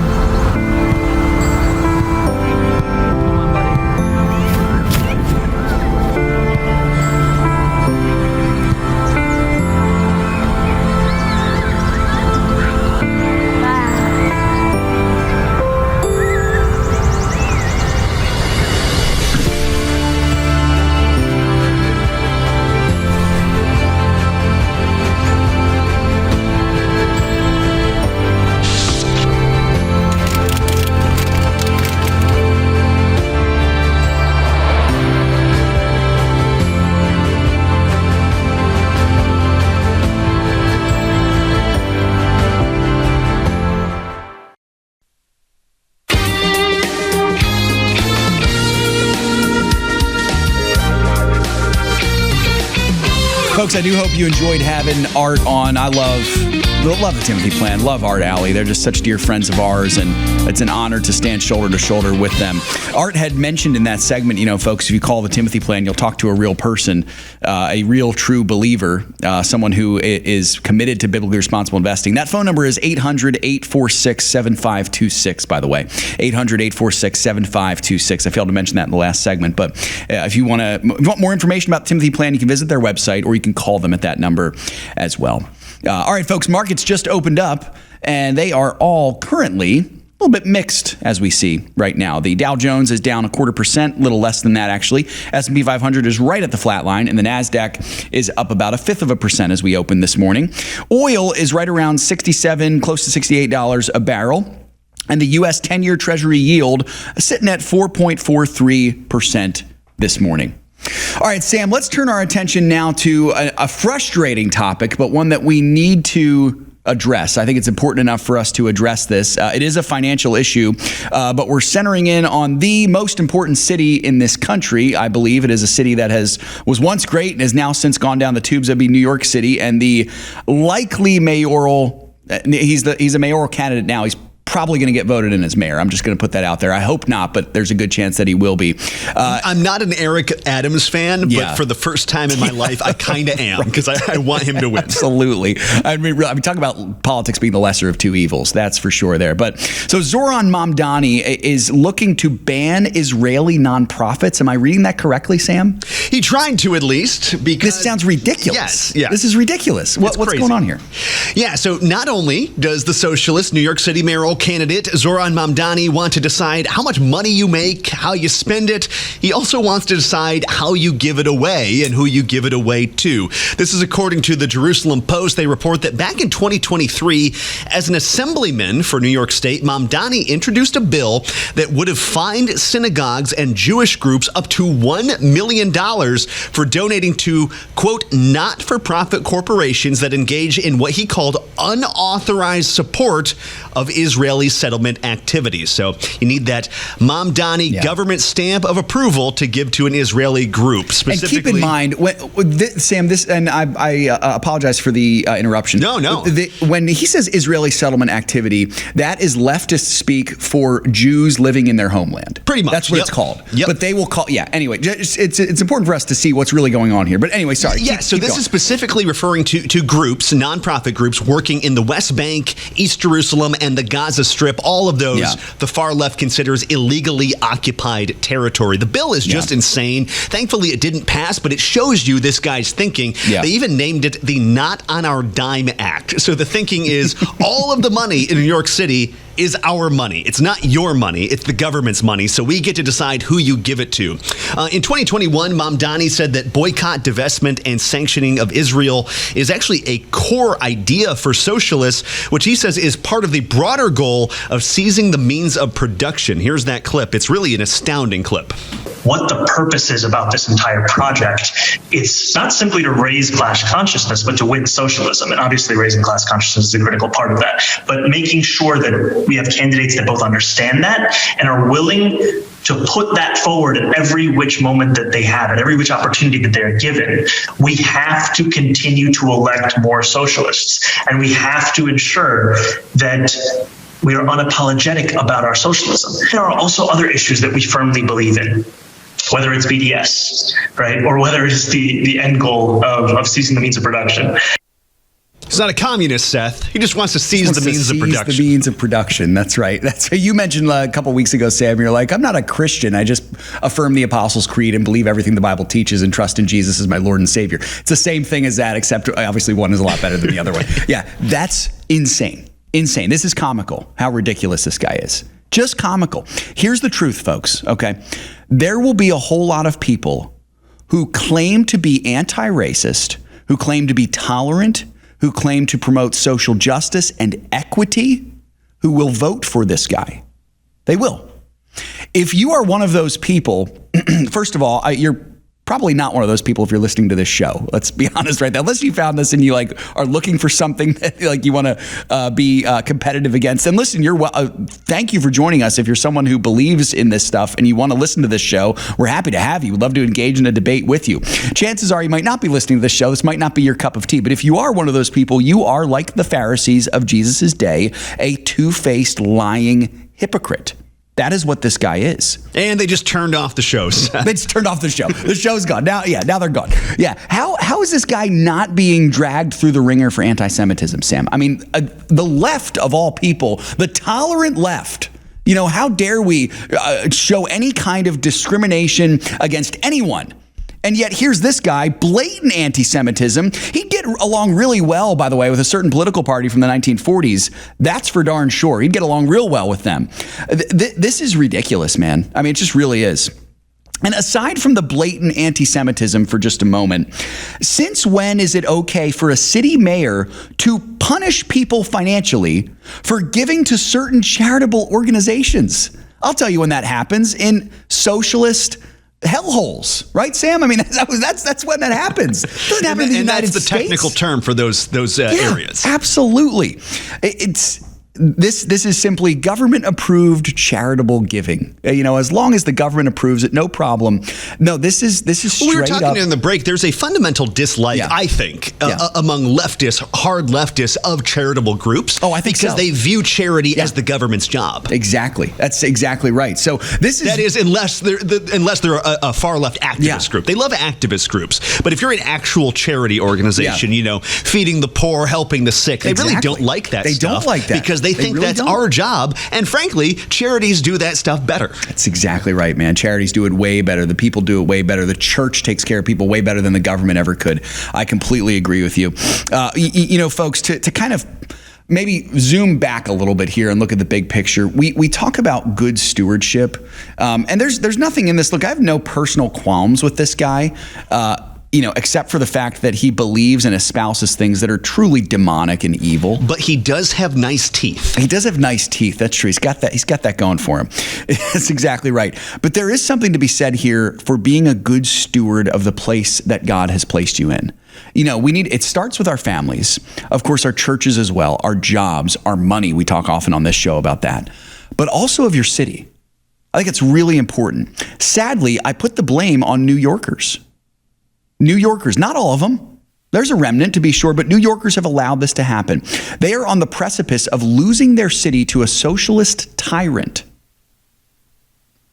Folks, I do hope you enjoyed having Art on. I love the Timothy Plan. Love Art Alley. They're just such dear friends of ours, and it's an honor to stand shoulder to shoulder with them. Art had mentioned in that segment, folks, if you call the Timothy Plan, you'll talk to a real person, a real true believer, someone who is committed to biblically responsible investing. That phone number is 800-846-7526, by the way. 800-846-7526. I failed to mention that in the last segment, but if you want more information about the Timothy Plan, you can visit their website, or you can call them at that number as well. All right, folks, markets just opened up, and they are all currently a little bit mixed as we see right now. The Dow Jones is down 0.25%, a little less than that actually. S&P 500 is right at the flat line, and the NASDAQ is up about 0.5% as we open this morning. Oil is right around $67, close to $68 a barrel. And the U.S. 10-year Treasury yield sitting at 4.43% this morning. All right, Sam, let's turn our attention now to a frustrating topic, but one that we need to address. I think it's important enough for us to address this. It is a financial issue, but we're centering in on the most important city in this country. I believe it is a city that was once great and has now since gone down the tubes. That'd be New York City, and the likely mayoral. He's a mayoral candidate now. He's probably going to get voted in as mayor. I'm just going to put that out there. I hope not, but there's a good chance that he will be. I'm not an Eric Adams fan, but for the first time in my life, I kind of am, because I want him to win. Absolutely. I mean, talk about politics being the lesser of two evils. That's for sure there. But so Zohran Mamdani is looking to ban Israeli nonprofits. Am I reading that correctly, Sam? He tried to, at least, because this sounds ridiculous. Yes. This is ridiculous. What's going on here? Yeah, so not only does the Socialist New York City mayoral candidate Zohran Mamdani want to decide how much money you make, how you spend it, he also wants to decide how you give it away and who you give it away to. This is according to the Jerusalem Post. They report that back in 2023, as an assemblyman for New York State, Mamdani introduced a bill that would have fined synagogues and Jewish groups up to $1 million for donating to, quote, not-for-profit corporations that engage in what he called unauthorized support of Israeli settlement activities. So you need that Mamdani government stamp of approval to give to an Israeli group. Specifically, and keep in mind, Sam, and I apologize for the interruption. No. When he says Israeli settlement activity, that is leftist speak for Jews living in their homeland. Pretty much. That's what it's called. But they will call, anyway, it's important for us to see what's really going on here. But anyway, sorry. So this is specifically referring to groups, nonprofit groups working in the West Bank, East Jerusalem, and the Gaza Strip. All of those the far left considers illegally occupied territory. The bill is just insane. Thankfully, it didn't pass, but it shows you this guy's thinking. They even named it the Not on Our Dime Act. So the thinking is all of the money in New York City is our money. It's not your money. It's the government's money. So we get to decide who you give it to. In 2021, Mamdani said that boycott, divestment, and sanctioning of Israel is actually a core idea for socialists, which he says is part of the broader goal of seizing the means of production. Here's that clip. It's really an astounding clip. What the purpose is about this entire project, it's not simply to raise class consciousness, but to win socialism. And obviously raising class consciousness is a critical part of that. But making sure that we have candidates that both understand that and are willing to put that forward at every which moment that they have, at every which opportunity that they're given. We have to continue to elect more socialists, and we have to ensure that we are unapologetic about our socialism. There are also other issues that we firmly believe in, whether it's BDS, right, or whether it's the end goal of seizing the means of production. He's not a communist, Seth. He just wants to seize the means of production. The means of production. That's right. That's what you mentioned a couple weeks ago, Sam. You're like, I'm not a Christian. I just affirm the Apostles' Creed and believe everything the Bible teaches and trust in Jesus as my Lord and Savior. It's the same thing as that, except obviously one is a lot better than the other one. Yeah, that's insane. Insane. This is comical, how ridiculous this guy is. Just comical. Here's the truth, folks, okay? There will be a whole lot of people who claim to be anti-racist, who claim to be tolerant, who claim to promote social justice and equity, who will vote for this guy. They will. If you are one of those people, first of all, you're probably not one of those people if you're listening to this show. Let's be honest right now. Unless you found this and you are looking for something that you want to be competitive against. And listen, thank you for joining us. If you're someone who believes in this stuff and you want to listen to this show, we're happy to have you. We'd love to engage in a debate with you. Chances are you might not be listening to this show. This might not be your cup of tea. But if you are one of those people, you are like the Pharisees of Jesus' day, a two-faced, lying hypocrite. That is what this guy is. And they just turned off the show. They just turned off the show. The show's gone. Now they're gone. Yeah. How is this guy not being dragged through the ringer for anti-Semitism, Sam? I mean, the left of all people, the tolerant left, how dare we show any kind of discrimination against anyone? And yet here's this guy, blatant anti-Semitism. He'd get along really well, by the way, with a certain political party from the 1940s. That's for darn sure. He'd get along real well with them. This is ridiculous, man. I mean, it just really is. And aside from the blatant anti-Semitism for just a moment, since when is it okay for a city mayor to punish people financially for giving to certain charitable organizations? I'll tell you when that happens, in socialist hellholes, right, Sam? I mean, that's when that happens. It doesn't happen in the United States. That's the technical term for those areas. Absolutely. This is simply government-approved charitable giving. As long as the government approves it, no problem. No, this is straight up. We were talking in the break. There's a fundamental dislike, I think, among leftists, hard leftists, of charitable groups. Oh, I think because they view charity as the government's job. Exactly. That's exactly right. So that is unless they're a far left activist group. They love activist groups, but if you're an actual charity organization, feeding the poor, helping the sick, they really don't like that. They don't like that because they think really that's our job. And frankly, charities do that stuff better. That's exactly right, man. Charities do it way better. The people do it way better. The church takes care of people way better than the government ever could. I completely agree with you. Folks, to kind of maybe zoom back a little bit here and look at the big picture. We talk about good stewardship, and there's nothing in this. Look, I have no personal qualms with this guy. Except for the fact that he believes and espouses things that are truly demonic and evil. But he does have nice teeth. He does have nice teeth. That's true. He's got that going for him. That's exactly right. But there is something to be said here for being a good steward of the place that God has placed you in. It starts with our families, of course, our churches as well, our jobs, our money. We talk often on this show about that, but also of your city. I think it's really important. Sadly, I put the blame on New Yorkers. New Yorkers, not all of them. There's a remnant, to be sure, but New Yorkers have allowed this to happen. They are on the precipice of losing their city to a socialist tyrant,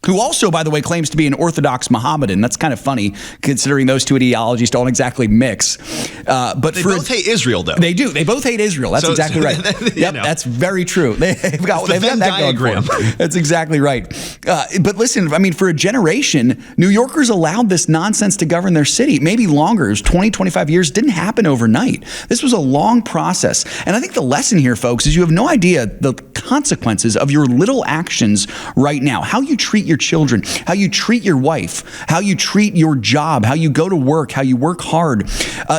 who also, by the way, claims to be an Orthodox Mohammedan. That's kind of funny, considering those two ideologies don't exactly mix. But they both hate Israel, though. They do. They both hate Israel. That's exactly right. That's very true. They've got that going for them. That's exactly right. But listen, for a generation, New Yorkers allowed this nonsense to govern their city. Maybe longer. It was 20, 25 years. Didn't happen overnight. This was a long process. And I think the lesson here, folks, is you have no idea the consequences of your little actions right now. How you treat your children, how you treat your wife, how you treat your job, how you go to work, how you work hard,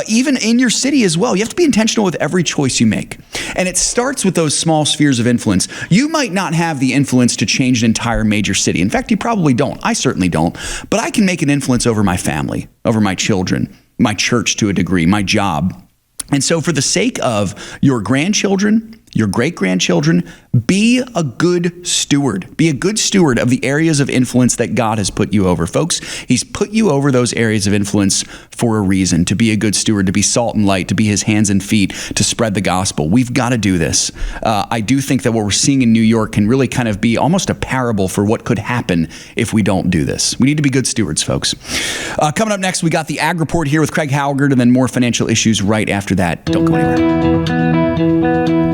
even in your city as well. You have to be intentional with every choice you make. And it starts with those small spheres of influence. You might not have the influence to change an entire major city. In fact, you probably don't. I certainly don't. But I can make an influence over my family, over my children, my church to a degree, my job. And so for the sake of your grandchildren, your great-grandchildren, be a good steward. Be a good steward of the areas of influence that God has put you over. Folks, He's put you over those areas of influence for a reason, to be a good steward, to be salt and light, to be His hands and feet, to spread the gospel. We've got to do this. I do think that what we're seeing in New York can really kind of be almost a parable for what could happen if we don't do this. We need to be good stewards, folks. Coming up next, we got the Ag Report here with Craig Haugaard, and then more financial issues right after that. Don't go anywhere.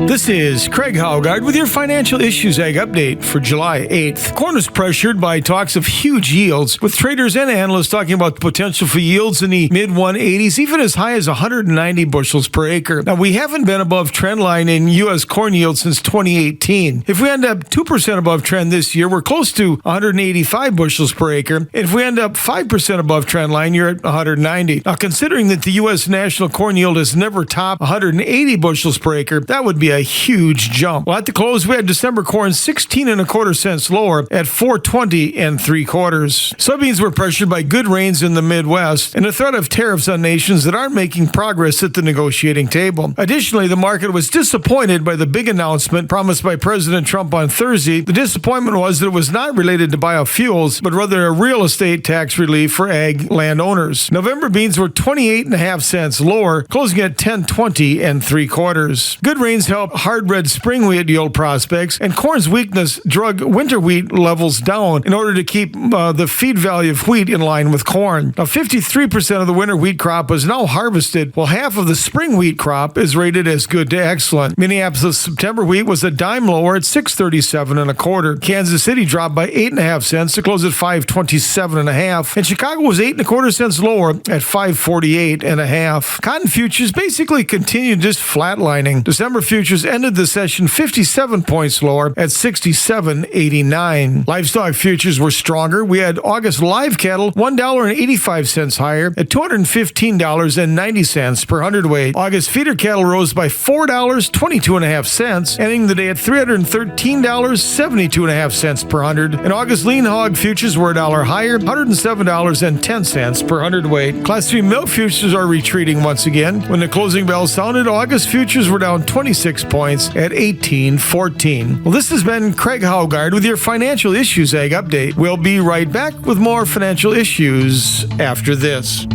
This is Craig Haugaard with your Financial Issues Ag Update for July 8th. Corn is pressured by talks of huge yields, with traders and analysts talking about the potential for yields in the mid-180s, even as high as 190 bushels per acre. Now, we haven't been above trend line in U.S. corn yield since 2018. If we end up 2% above trend this year, we're close to 185 bushels per acre. And if we end up 5% above trend line, you're at 190. Now, considering that the U.S. national corn yield has never topped 180 bushels per acre, that would be a huge jump. Well, at the close, we had December corn 16 1/4 cents lower at 420 3/4. Soybeans were pressured by good rains in the Midwest and a threat of tariffs on nations that aren't making progress at the negotiating table. Additionally, the market was disappointed by the big announcement promised by President Trump on Thursday. The disappointment was that it was not related to biofuels, but rather a real estate tax relief for ag landowners. November beans were 28 1/2 cents lower, closing at 10.20 3/4. Good rains helped hard red spring wheat yield prospects, and corn's weakness drug winter wheat levels down in order to keep the feed value of wheat in line with corn. Now, 53% of the winter wheat crop is now harvested, while half of the spring wheat crop is rated as good to excellent. Minneapolis September wheat was a dime lower at $6.37 1/4. Kansas City dropped by 8.5 cents to close at $5.27 1/2, and Chicago was 8.25 cents lower at $5.48 1/2. Cotton futures basically continued just flatlining. December futures ended the session 57 points lower at 67.89. Livestock futures were stronger. We had August live cattle $1.85 higher at $215.90 per hundredweight. August feeder cattle rose by $4, 22.5 cents, ending the day at $313, 72.5 cents per hundred. And August lean hog futures were $1 higher, $107.10 per hundredweight. Class 3 milk futures are retreating once again. When the closing bell sounded, August futures were down 26 points at 18.14. Well, this has been Craig Haugaard with your Financial Issues Ag Update. We'll be right back with more financial issues after this.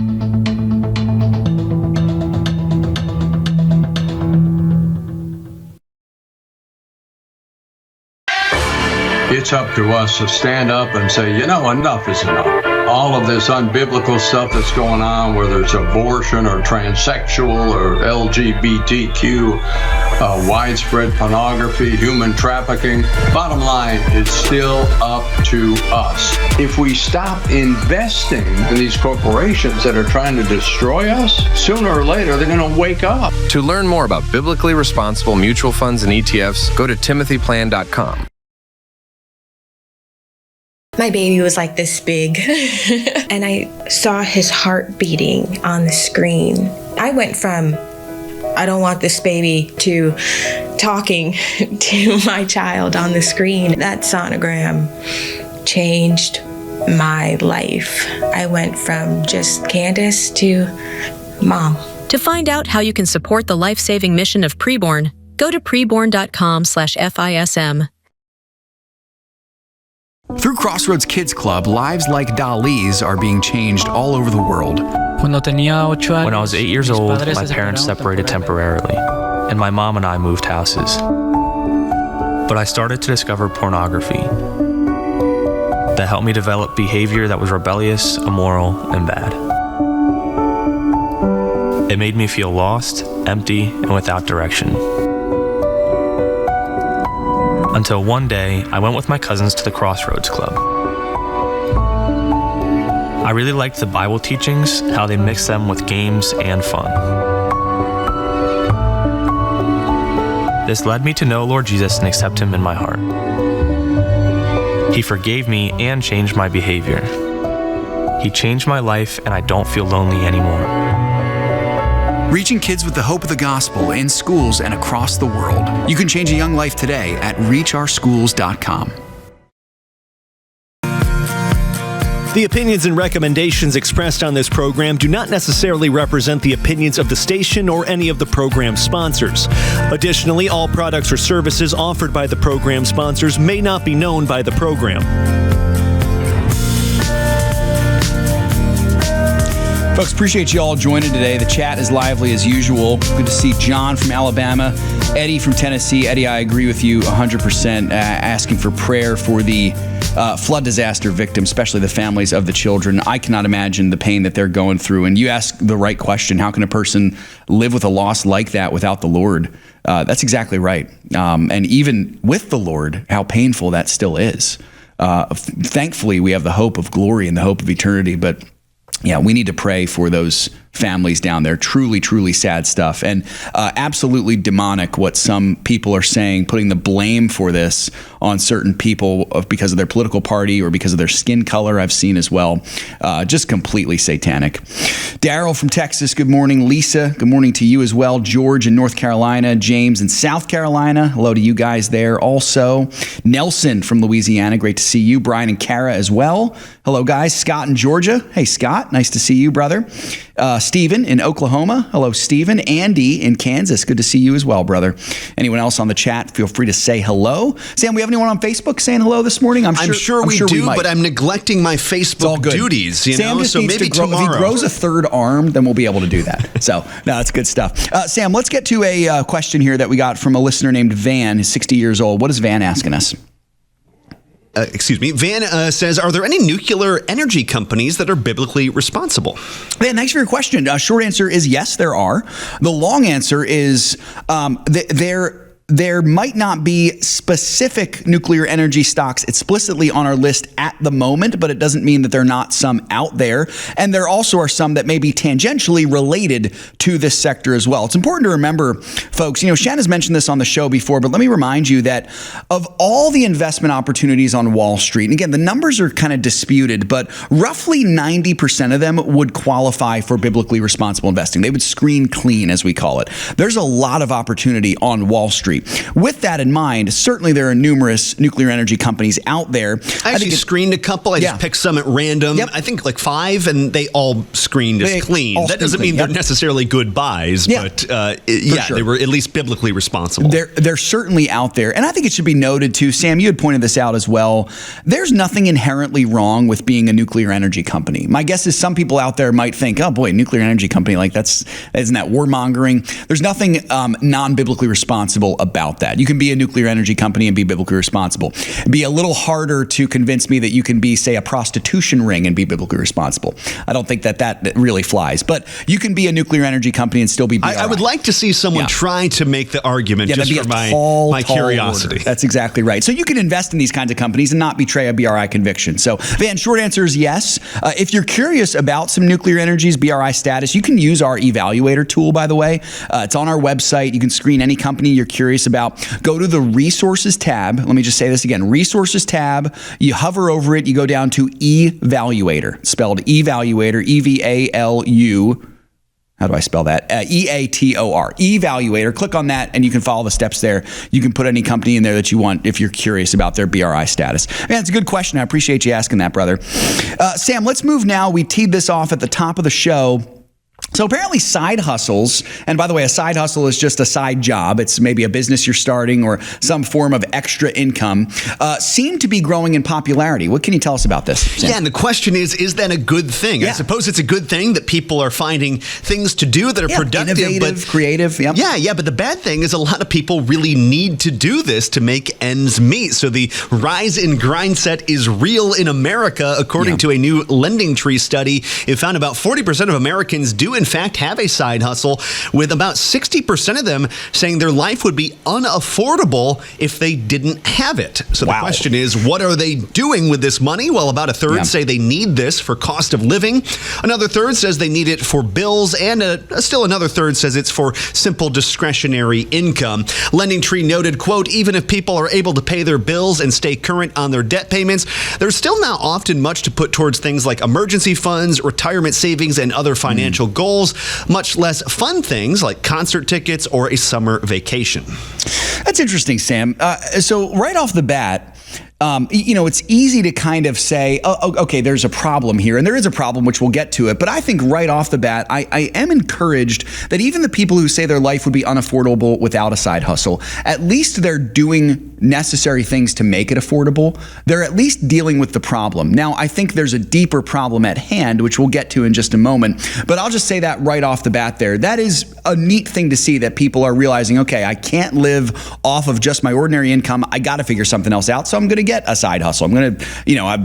It's up to us to stand up and say, enough is enough. All of this unbiblical stuff that's going on, whether it's abortion or transsexual or LGBTQ, widespread pornography, human trafficking. Bottom line, it's still up to us. If we stop investing in these corporations that are trying to destroy us, sooner or later they're going to wake up. To learn more about biblically responsible mutual funds and ETFs, go to timothyplan.com. My baby was like this big, and I saw his heart beating on the screen. I went from, I don't want this baby, to talking to my child on the screen. That sonogram changed my life. I went from just Candace to Mom. To find out how you can support the life-saving mission of Preborn, go to preborn.com/FISM. Through Crossroads Kids Club, lives like Dali's are being changed all over the world. When I was 8 years old, my parents separated temporarily, and my mom and I moved houses. But I started to discover pornography that helped me develop behavior that was rebellious, immoral, and bad. It made me feel lost, empty, and without direction. Until one day, I went with my cousins to the Crossroads Club. I really liked the Bible teachings, how they mixed them with games and fun. This led me to know Lord Jesus and accept Him in my heart. He forgave me and changed my behavior. He changed my life, and I don't feel lonely anymore. Reaching kids with the hope of the gospel in schools and across the world. You can change a young life today at reachOurSchools.com. The opinions and recommendations expressed on this program do not necessarily represent the opinions of the station or any of the program sponsors. Additionally, all products or services offered by the program sponsors may not be known by the program. Folks, appreciate you all joining today. The chat is lively as usual. Good to see John from Alabama, Eddie from Tennessee. Eddie, I agree with you 100%, asking for prayer for the flood disaster victims, especially the families of the children. I cannot imagine the pain that they're going through. And you ask the right question. How can a person live with a loss like that without the Lord? That's exactly right. And even with the Lord, how painful that still is. Thankfully, we have the hope of glory and the hope of eternity, but yeah, we need to pray for those families down there. Truly, truly sad stuff. And absolutely demonic what some people are saying, putting the blame for this on certain people because of their political party or because of their skin color, I've seen as well. Just completely satanic. Daryl from Texas, good morning. Lisa, good morning to you as well. George in North Carolina. James in South Carolina. Hello to you guys there also. Nelson from Louisiana, great to see you. Brian and Kara as well. Hello, guys. Scott in Georgia. Hey, Scott. Nice to see you, brother. Stephen in Oklahoma. Hello, Stephen. Andy in Kansas. Good to see you as well, brother. Anyone else on the chat, feel free to say hello. Sam, we have anyone on Facebook saying hello this morning? I'm sure we do, but I'm neglecting my Facebook duties. Sam just needs to grow. If he grows a third arm, then we'll be able to do that. So, no, that's good stuff. Sam, let's get to a question here that we got from a listener named Van, who's 60 years old. What is Van asking us? Excuse me. Van says, are there any nuclear energy companies that are biblically responsible? Van, thanks for your question. Short answer is yes, there are. The long answer is there might not be specific nuclear energy stocks explicitly on our list at the moment, but it doesn't mean that there are not some out there. And there also are some that may be tangentially related to this sector as well. It's important to remember, folks, Shanna's mentioned this on the show before, but let me remind you that of all the investment opportunities on Wall Street, and again, the numbers are kind of disputed, but roughly 90% of them would qualify for biblically responsible investing. They would screen clean, as we call it. There's a lot of opportunity on Wall Street. With that in mind, certainly there are numerous nuclear energy companies out there. I actually screened a couple. I just picked some at random. Yep. I think like 5, and they all screened as clean. That doesn't mean they're necessarily good buys, but sure. They were at least biblically responsible. They're certainly out there. And I think it should be noted too, Sam, you had pointed this out as well. There's nothing inherently wrong with being a nuclear energy company. My guess is some people out there might think, oh boy, nuclear energy company, like isn't that warmongering? There's nothing non-biblically responsible about that. You can be a nuclear energy company and be biblically responsible. It'd be a little harder to convince me that you can be, say, a prostitution ring and be biblically responsible. I don't think that really flies. But you can be a nuclear energy company and still be BRI. I would like to see someone try to make the argument just for my curiosity. Order. That's exactly right. So you can invest in these kinds of companies and not betray a BRI conviction. So, Van, short answer is yes. If you're curious about some nuclear energy's BRI status, you can use our evaluator tool, by the way. It's on our website. You can screen any company you're curious about. Go to the Resources tab. Let me just say this again. Resources tab. You hover over it. You go down to evaluator. Spelled evaluator. EVALU. How do I spell that? EATOR. Evaluator. Click on that and you can follow the steps there. You can put any company in there that you want if you're curious about their BRI status. Man, it's a good question. I appreciate you asking that, brother. Sam, let's move now. We teed this off at the top of the show. So apparently side hustles, and by the way, a side hustle is just a side job. It's maybe a business you're starting or some form of extra income, seem to be growing in popularity. What can you tell us about this, Sam? Yeah, and the question is that a good thing? I suppose it's a good thing that people are finding things to do that are productive. Innovative, creative. Yep. Yeah, but the bad thing is a lot of people really need to do this to make ends meet. So the rise in grind set is real in America. According to a new Lending Tree study, it found about 40% of Americans do in fact have a side hustle, with about 60% of them saying their life would be unaffordable if they didn't have it. So the question is, what are they doing with this money? Well, about a third say they need this for cost of living. Another third says they need it for bills, and still another third says it's for simple discretionary income. Lending Tree noted, quote, even if people are able to pay their bills and stay current on their debt payments, there's still not often much to put towards things like emergency funds, retirement savings, and other financial goals, much less fun things like concert tickets or a summer vacation. That's interesting, Sam. So right off the bat, it's easy to kind of say, okay, there's a problem here. And there is a problem, which we'll get to it. But I think right off the bat, I am encouraged that even the people who say their life would be unaffordable without a side hustle, at least they're doing necessary things to make it affordable. They're at least dealing with the problem. Now, I think there's a deeper problem at hand, which we'll get to in just a moment. But I'll just say that right off the bat there. That is a neat thing to see, that people are realizing, okay, I can't live off of just my ordinary income. I got to figure something else out. So I'm going to get a side hustle. I'm going to,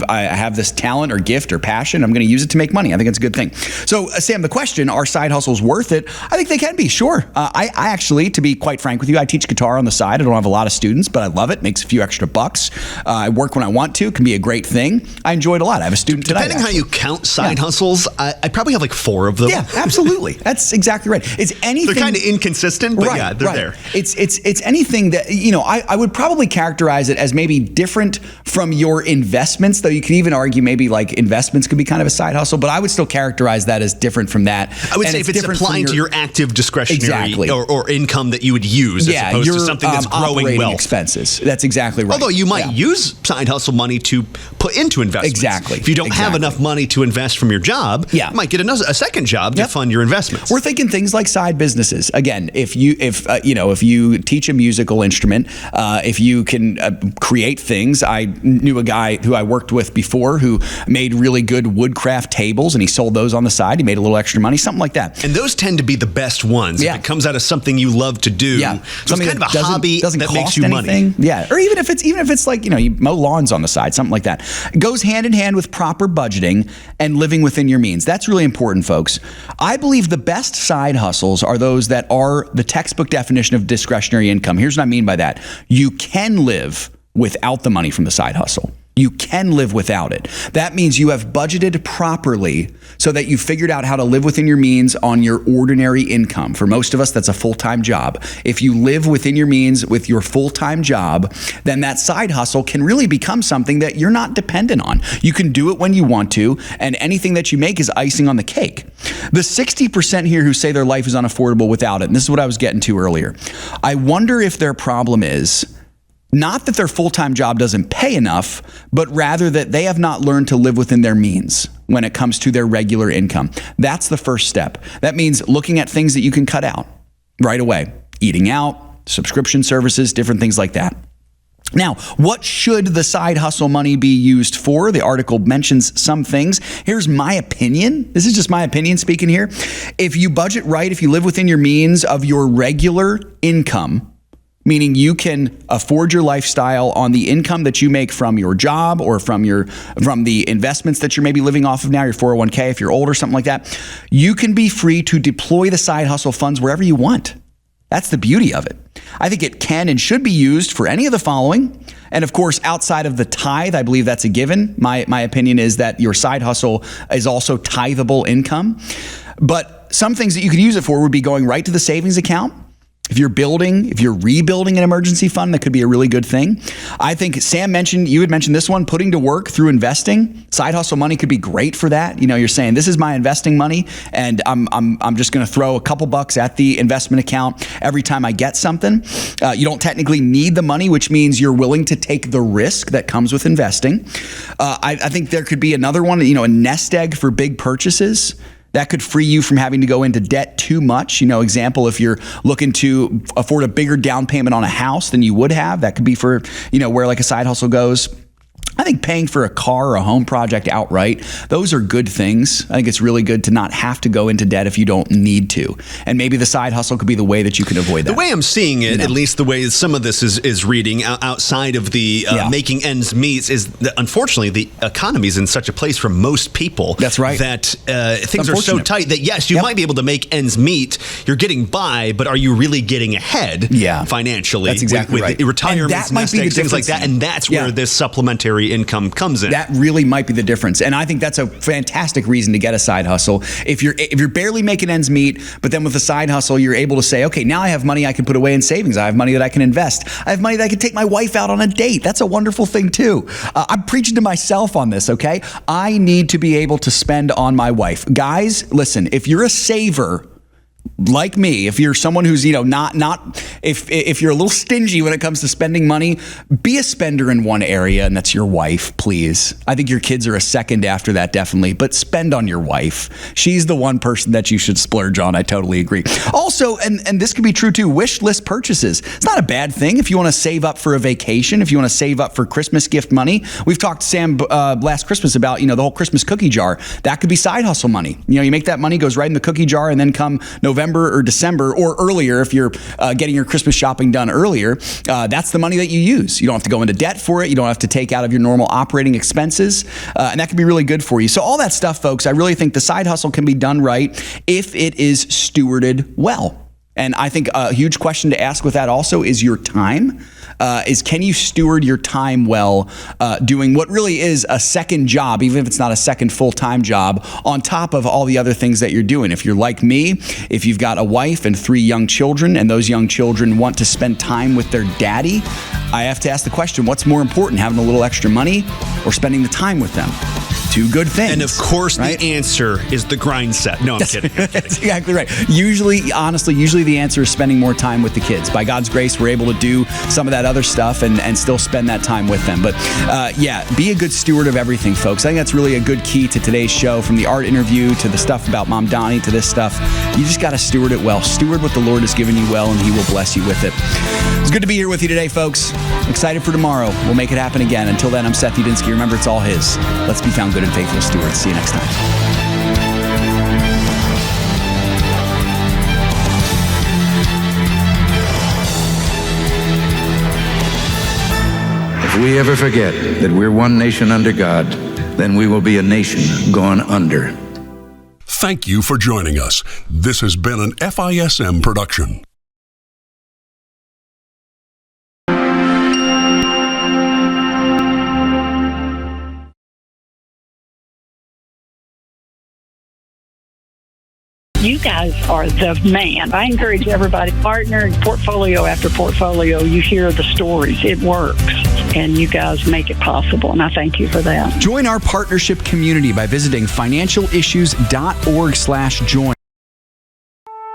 I have this talent or gift or passion. I'm going to use it to make money. I think it's a good thing. So, Sam, the question, are side hustles worth it? I think they can be, sure. I actually, to be quite frank with you, I teach guitar on the side. I don't have a lot of students, but I love it. Makes a few extra bucks. I work when I want to. It can be a great thing. I enjoy it a lot. I have a student tonight. Depending how you count side hustles, I probably have like 4 of them. Yeah, absolutely. That's exactly right. It's anything. They're kind of inconsistent, but yeah, they're there. It's anything that, I would probably characterize it as maybe different from your investments, though you could even argue maybe like investments could be kind of a side hustle, but I would still characterize that as different from that. I would say if it's applying to your active discretionary or income that you would use, as opposed to something that's growing operating wealth. Expenses. Yes, that's exactly right. Although you might use side hustle money to put into investments. Exactly. If you don't have enough money to invest from your job, you might get a second job to fund your investments. We're thinking things like side businesses. Again, if you teach a musical instrument, if you can create things. I knew a guy who I worked with before who made really good woodcraft tables, and he sold those on the side. He made a little extra money, something like that. And those tend to be the best ones. If it comes out of something you love to do. Yeah. So it's kind of a hobby that makes you money. Yeah. Or even if it's like, you mow lawns on the side, something like that. It goes hand in hand with proper budgeting and living within your means. That's really important, folks. I believe the best side hustles are those that are the textbook definition of discretionary income. Here's what I mean by that. You can live without the money from the side hustle. You can live without it. That means you have budgeted properly so that you figured out how to live within your means on your ordinary income. For most of us, that's a full-time job. If you live within your means with your full-time job, then that side hustle can really become something that you're not dependent on. You can do it when you want to, and anything that you make is icing on the cake. The 60% here who say their life is unaffordable without it, and this is what I was getting to earlier, I wonder if their problem is not that their full-time job doesn't pay enough, but rather that they have not learned to live within their means when it comes to their regular income. That's the first step. That means looking at things that you can cut out right away. Eating out, subscription services, different things like that. Now, what should the side hustle money be used for? The article mentions some things. Here's my opinion. This is just my opinion speaking here. If you budget right, if you live within your means of your regular income, meaning you can afford your lifestyle on the income that you make from your job or from the investments that you're maybe living off of now, your 401k, if you're old or something like that, you can be free to deploy the side hustle funds wherever you want. That's the beauty of it. I think it can and should be used for any of the following. And of course, outside of the tithe, I believe that's a given. My opinion is that your side hustle is also tithable income. But some things that you could use it for would be going right to the savings account. If you're rebuilding an emergency fund, that could be a really good thing. I think you had mentioned this one, putting to work through investing. Side hustle money could be great for that. You're saying, this is my investing money, and I'm just going to throw a couple bucks at the investment account every time I get something. You don't technically need the money, which means you're willing to take the risk that comes with investing. I think there could be another one, a nest egg for big purchases. That could free you from having to go into debt too much. Example, if you're looking to afford a bigger down payment on a house than you would have, that could be for, where like a side hustle goes. I think paying for a car or a home project outright, those are good things. I think it's really good to not have to go into debt if you don't need to. And maybe the side hustle could be the way that you can avoid that. The way I'm seeing it, at least the way some of this is reading outside of the making ends meet, is that unfortunately the economy is in such a place for most people. That's right. That things are so tight that yes, you might be able to make ends meet. You're getting by, but are you really getting ahead financially? That's exactly right. Retirements, nest eggs, things like that. And that's where this supplementary income comes in. That really might be the difference. And I think that's a fantastic reason to get a side hustle. If you're barely making ends meet, but then with a side hustle, you're able to say, okay, now I have money I can put away in savings. I have money that I can invest. I have money that I can take my wife out on a date. That's a wonderful thing too. I'm preaching to myself on this, okay? I need to be able to spend on my wife. Guys, listen, if you're a saver, like me, if you're someone who's, if you're a little stingy when it comes to spending money, be a spender in one area, and that's your wife, please. I think your kids are a second after that, definitely, but spend on your wife. She's the one person that you should splurge on. I totally agree. Also, and this could be true too, wish list purchases. It's not a bad thing if you want to save up for a vacation, if you want to save up for Christmas gift money. We've talked to Sam last Christmas about, the whole Christmas cookie jar. That could be side hustle money. You make that money, goes right in the cookie jar, and then come November or December or earlier, if you're getting your Christmas shopping done earlier, that's the money that you use. You don't have to go into debt for it. You don't have to take out of your normal operating expenses. And that can be really good for you. So all that stuff, folks, I really think the side hustle can be done right if it is stewarded well. And I think a huge question to ask with that also is your time. Can you steward your time well, doing what really is a second job, even if it's not a second full-time job, on top of all the other things that you're doing? If you're like me, if you've got a wife and 3 young children, and those young children want to spend time with their daddy, I have to ask the question, what's more important, having a little extra money or spending the time with them? two good things. And of course, the answer is the grind set. No, I'm kidding. That's exactly right. Usually the answer is spending more time with the kids. By God's grace, we're able to do some of that other stuff and still spend that time with them. But be a good steward of everything, folks. I think that's really a good key to today's show, from the art interview to the stuff about Mamdani to this stuff. You just got to steward it well. Steward what the Lord has given you well, and He will bless you with it. It's good to be here with you today, folks. Excited for tomorrow. We'll make it happen again. Until then, I'm Seth Udinsky. Remember, it's all His. Let's be found good and faithful stewards. See you next time. If we ever forget that we're one nation under God, then we will be a nation gone under. Thank you for joining us. This has been an FISM production. You guys are the man. I encourage everybody, partner, portfolio after portfolio, you hear the stories. It works. And you guys make it possible. And I thank you for that. Join our partnership community by visiting financialissues.org/join.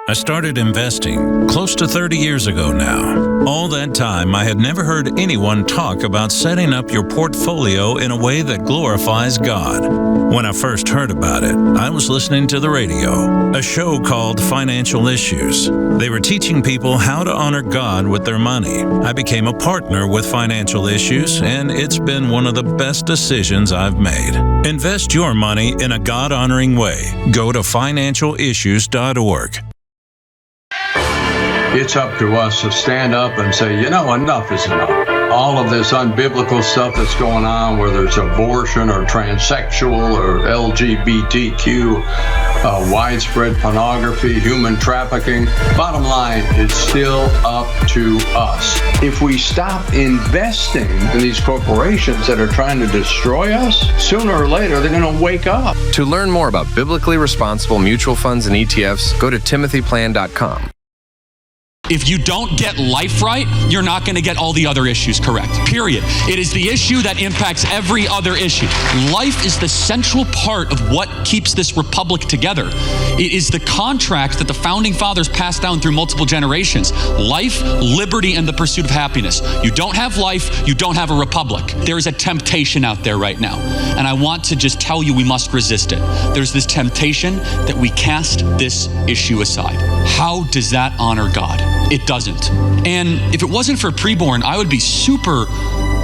I started investing close to 30 years ago now. All that time, I had never heard anyone talk about setting up your portfolio in a way that glorifies God. When I first heard about it, I was listening to the radio, a show called Financial Issues. They were teaching people how to honor God with their money. I became a partner with Financial Issues, and it's been one of the best decisions I've made. Invest your money in a God-honoring way. Go to financialissues.org. It's up to us to stand up and say, enough is enough. All of this unbiblical stuff that's going on, whether it's abortion or transsexual or LGBTQ, widespread pornography, human trafficking, bottom line, it's still up to us. If we stop investing in these corporations that are trying to destroy us, sooner or later they're going to wake up. To learn more about biblically responsible mutual funds and ETFs, go to timothyplan.com. If you don't get life right, you're not going to get all the other issues correct, period. It is the issue that impacts every other issue. Life is the central part of what keeps this republic together. It is the contract that the founding fathers passed down through multiple generations. Life, liberty, and the pursuit of happiness. You don't have life, you don't have a republic. There is a temptation out there right now, and I want to just tell you we must resist it. There's this temptation that we cast this issue aside. How does that honor God? It doesn't. And if it wasn't for preborn, I would be super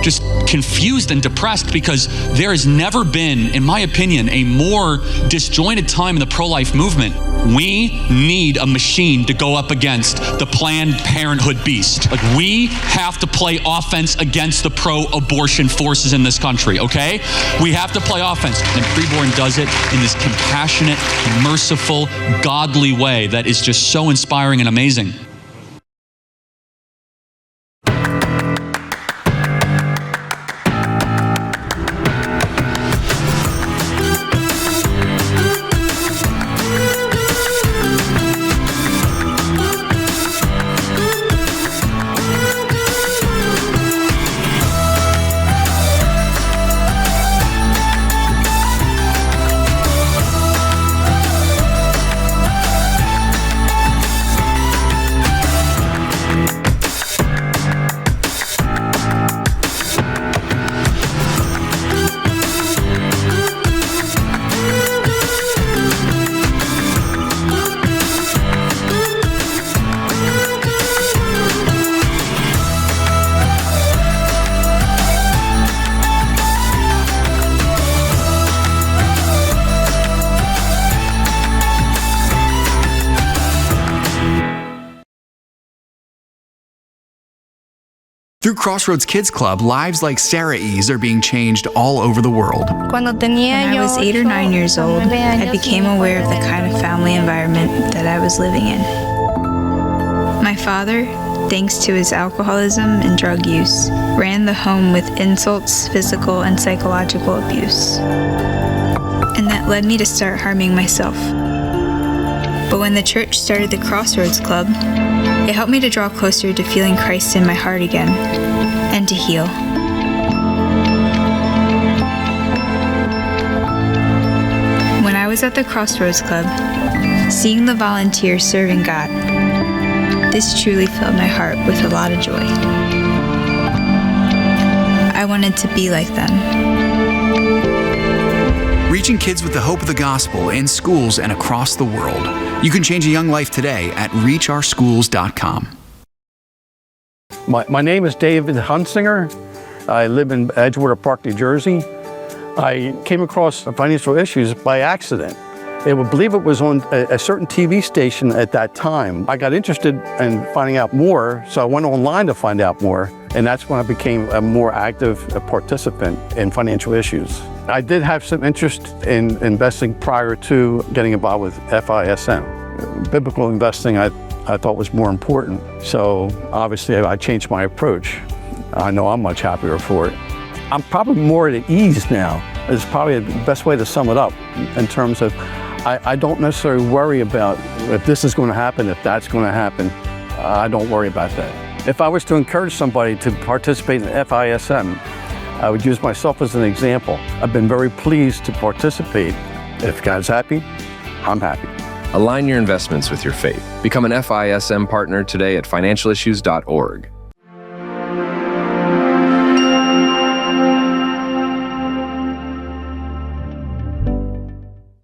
just confused and depressed, because there has never been, in my opinion, a more disjointed time in the pro-life movement. We need a machine to go up against the Planned Parenthood beast. Like, we have to play offense against the pro-abortion forces in this country, okay? We have to play offense. And preborn does it in this compassionate, merciful, godly way that is just so inspiring and amazing. Through Crossroads Kids Club, lives like Sarah E's are being changed all over the world. When I was 8 or 9 years old, I became aware of the kind of family environment that I was living in. My father, thanks to his alcoholism and drug use, ran the home with insults, physical and psychological abuse. And that led me to start harming myself. But when the church started the Crossroads Club, it helped me to draw closer to feeling Christ in my heart again, and to heal. was at the Crossroads Club, seeing the volunteers serving God. This truly filled my heart with a lot of joy. I wanted to be like them. Reaching kids with the hope of the gospel in schools and across the world. You can change a young life today at reachOurSchools.com. My name is David Hunsinger. I live in Edgewater Park, New Jersey. I came across financial issues by accident. I would believe it was on a certain TV station at that time. I got interested in finding out more, so I went online to find out more, and that's when I became a more active participant in financial issues. I did have some interest in investing prior to getting involved with FISM. Biblical investing I thought was more important, so obviously I changed my approach. I know I'm much happier for it. I'm probably more at ease now. It's probably the best way to sum it up in terms of I don't necessarily worry about if this is going to happen, if that's going to happen. I don't worry about that. If I was to encourage somebody to participate in FISM, I would use myself as an example. I've been very pleased to participate. If God's happy, I'm happy. Align your investments with your faith. Become an FISM partner today at financialissues.org.